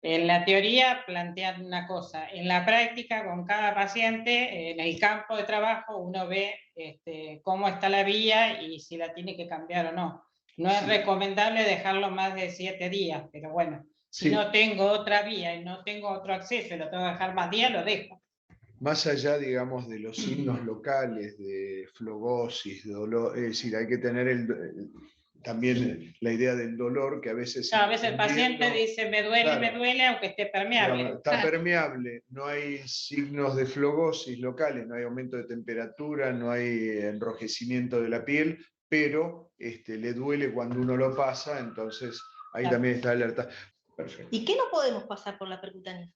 En la teoría plantean una cosa, en la práctica con cada paciente, en el campo de trabajo, uno ve cómo está la vía y si la tiene que cambiar o no. No es recomendable dejarlo más de 7 días, pero bueno, si no tengo otra vía y no tengo otro acceso y lo tengo que dejar más días, lo dejo. Más allá, digamos, de los signos locales de flogosis, dolor, es decir, hay que tener también la idea del dolor, que a veces... No, a veces el paciente dice, me duele, aunque esté permeable. Digamos, está permeable, no hay signos de flogosis locales, no hay aumento de temperatura, no hay enrojecimiento de la piel, pero le duele cuando uno lo pasa, entonces ahí también está alerta. Perfecto. ¿Y qué no podemos pasar por la percutanía?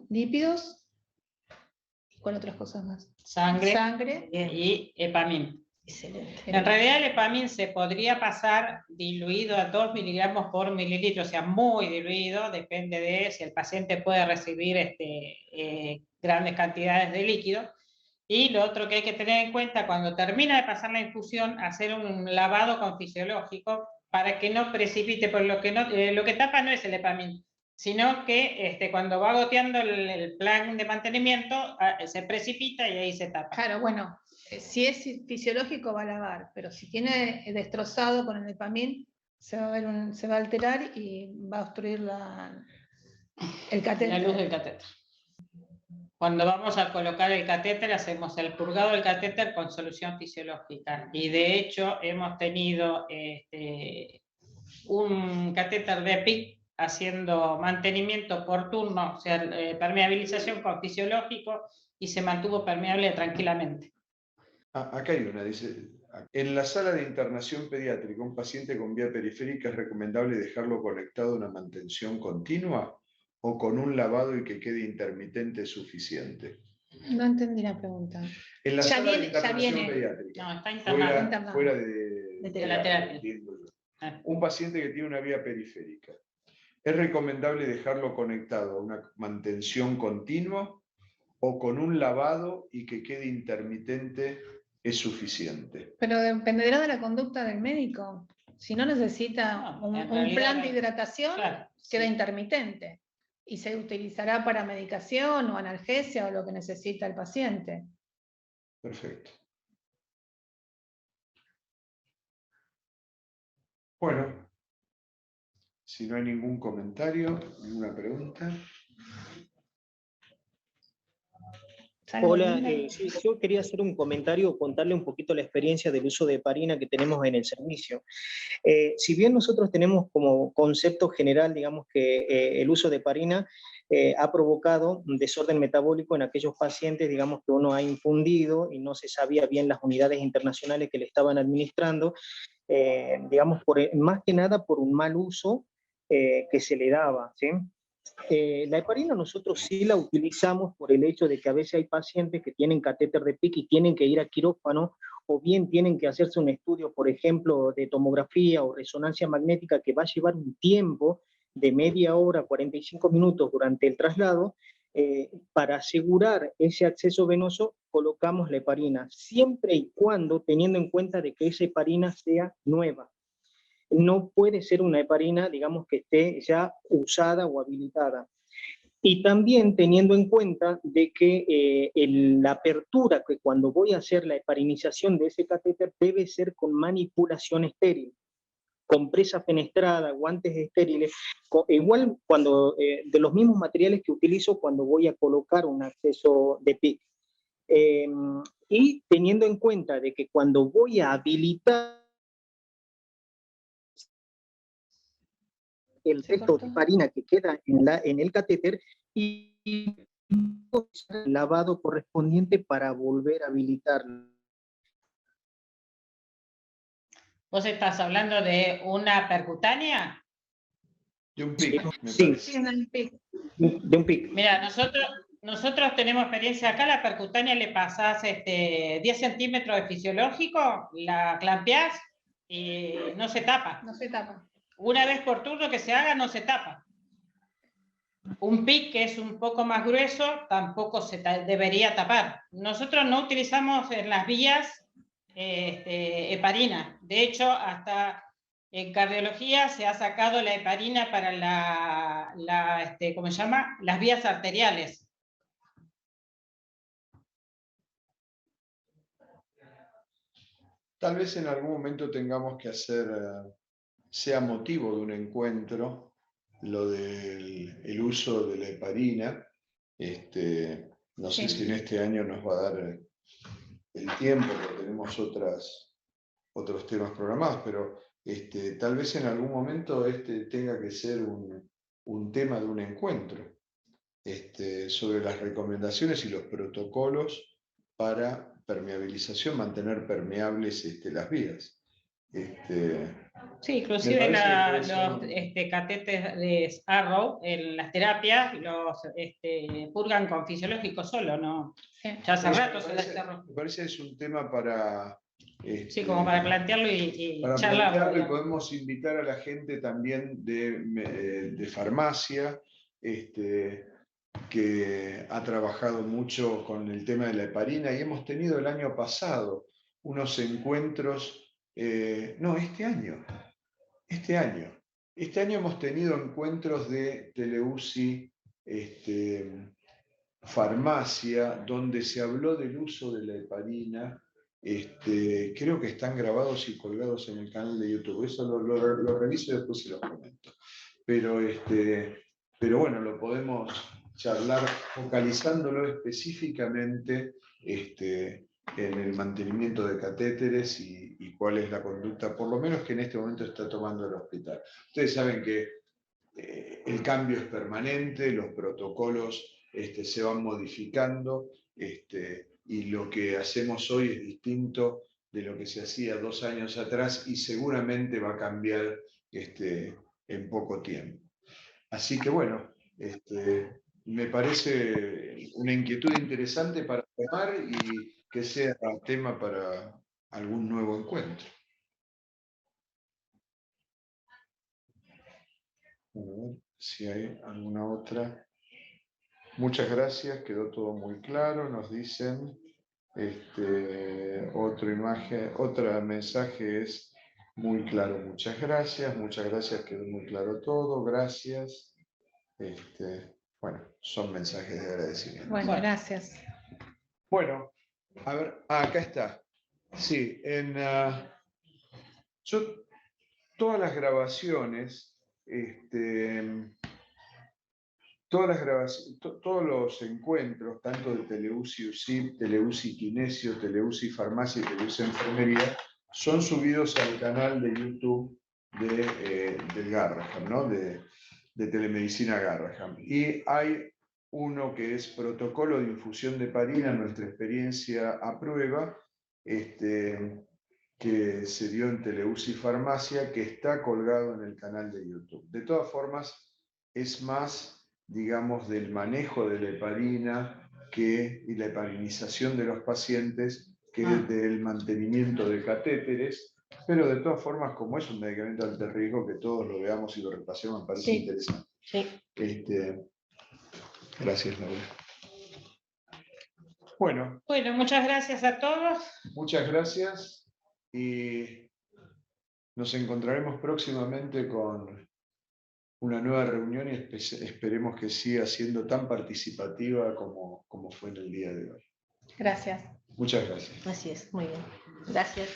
Lípidos. ¿Cuál otras cosas más? Sangre y EPAMIN. Excelente. En realidad el EPAMIN se podría pasar diluido a 2 miligramos por mililitro, o sea, muy diluido, depende de si el paciente puede recibir grandes cantidades de líquido. Y lo otro que hay que tener en cuenta, cuando termina de pasar la infusión, hacer un lavado con fisiológico para que no precipite, por lo que tapa no es el EPAMIN, sino que cuando va goteando el plan de mantenimiento, se precipita y ahí se tapa. Claro, bueno, si es fisiológico va a lavar, pero si tiene destrozado con el EPAMIN, se va a alterar y va a obstruir el catéter. La luz del catéter. Cuando vamos a colocar el catéter, hacemos el purgado del catéter con solución fisiológica. Y de hecho, hemos tenido un catéter de PIC haciendo mantenimiento por turno, o sea, permeabilización con fisiológico, y se mantuvo permeable tranquilamente. Acá hay una, dice, en la sala de internación pediátrica, un paciente con vía periférica, ¿es recomendable dejarlo conectado a una mantención continua o con un lavado y que quede intermitente suficiente? No entendí la pregunta. En la sala de internación pediátrica. No, está internado. Fuera de la terapia. Un paciente que tiene una vía periférica, ¿es recomendable dejarlo conectado a una mantención continua o con un lavado y que quede intermitente es suficiente? Pero dependerá de la conducta del médico. Si no necesita un plan de hidratación, queda intermitente y se utilizará para medicación o analgesia o lo que necesita el paciente. Perfecto. Bueno, si no hay ningún comentario, ninguna pregunta. Hola, sí, yo quería hacer un comentario, contarle un poquito la experiencia del uso de heparina que tenemos en el servicio. Si bien nosotros tenemos como concepto general, digamos que el uso de heparina ha provocado un desorden metabólico en aquellos pacientes, digamos, que uno ha infundido y no se sabía bien las unidades internacionales que le estaban administrando, digamos, más que nada por un mal uso que se le daba, ¿sí? La heparina nosotros sí la utilizamos por el hecho de que a veces hay pacientes que tienen catéter de PIC y tienen que ir a quirófano, o bien tienen que hacerse un estudio, por ejemplo, de tomografía o resonancia magnética que va a llevar un tiempo de media hora, 45 minutos durante el traslado. Para asegurar ese acceso venoso, colocamos la heparina, siempre y cuando teniendo en cuenta de que esa heparina sea nueva. No puede ser una heparina, digamos, que esté ya usada o habilitada. Y también teniendo en cuenta de que la apertura, que cuando voy a hacer la heparinización de ese catéter, debe ser con manipulación estéril, compresa fenestrada, guantes estériles, igual cuando, de los mismos materiales que utilizo cuando voy a colocar un acceso de PIC. Y teniendo en cuenta de que cuando voy a habilitar el resto de heparina que queda en el catéter y el lavado correspondiente para volver a habilitarlo. ¿Vos estás hablando de una percutánea? De un PIC, me Sí. parece. De un PIC. Mira, nosotros tenemos experiencia acá, la percutánea le pasás 10 centímetros de fisiológico, la clampeás y no se tapa. No se tapa. Una vez por turno que se haga, no se tapa. Un PIC que es un poco más grueso, tampoco se debería tapar. Nosotros no utilizamos en las vías heparina. De hecho, hasta en cardiología se ha sacado la heparina para ¿cómo se llama? Las vías arteriales. Tal vez en algún momento tengamos que hacer, sea motivo de un encuentro, lo del uso de la heparina. No sé si en este año nos va a dar el tiempo, porque tenemos otros temas programados, pero tal vez en algún momento tenga que ser un tema de un encuentro, sobre las recomendaciones y los protocolos para permeabilización, mantener permeables las vías. Sí, inclusive los catéteres Arrow en las terapias los purgan con fisiológico solo, ¿no? Sí. Ya hace rato se me desterró. parece que es un tema para... Sí, como para plantearlo y para charlarlo. plantearlo, y podemos invitar a la gente también de farmacia, que ha trabajado mucho con el tema de la heparina, y hemos tenido el año pasado unos encuentros, este año hemos tenido encuentros de Teleuci farmacia, donde se habló del uso de la heparina. Creo que están grabados y colgados en el canal de YouTube. Eso lo reviso y después se los comento. Pero bueno, lo podemos charlar focalizándolo específicamente en el mantenimiento de catéteres y cuál es la conducta, por lo menos que en este momento está tomando el hospital. Ustedes saben que el cambio es permanente, los protocolos se van modificando, y lo que hacemos hoy es distinto de lo que se hacía 2 años atrás, y seguramente va a cambiar en poco tiempo. Así que bueno, me parece una inquietud interesante para tomar y que sea tema para algún nuevo encuentro. A ver si hay alguna otra. Muchas gracias, quedó todo muy claro, nos dicen. Otro mensaje es muy claro, muchas gracias, quedó muy claro todo, gracias. Bueno, son mensajes de agradecimiento. Bueno, gracias. Bueno, a ver, acá está. Sí, todas las grabaciones, todos los encuentros, tanto de Teleuci UCIP, Teleuci Kinesio, Teleuci Farmacia y Teleuci Enfermería, son subidos al canal de YouTube del Garrahan, ¿no? de Telemedicina Garrahan. Y hay uno que es Protocolo de Infusión de Heparina, nuestra experiencia a prueba, que se dio en Teleuci Farmacia, que está colgado en el canal de YouTube. De todas formas, es más, digamos, del manejo de la heparina y la heparinización de los pacientes que del mantenimiento de catéteres, pero de todas formas, como es un medicamento de alto riesgo, que todos lo veamos y lo repasemos, me parece interesante. Sí. Gracias, Laura. Bueno, muchas gracias a todos. Muchas gracias y nos encontraremos próximamente con una nueva reunión, y esperemos que siga siendo tan participativa como fue en el día de hoy. Gracias. Muchas gracias. Así es, muy bien. Gracias.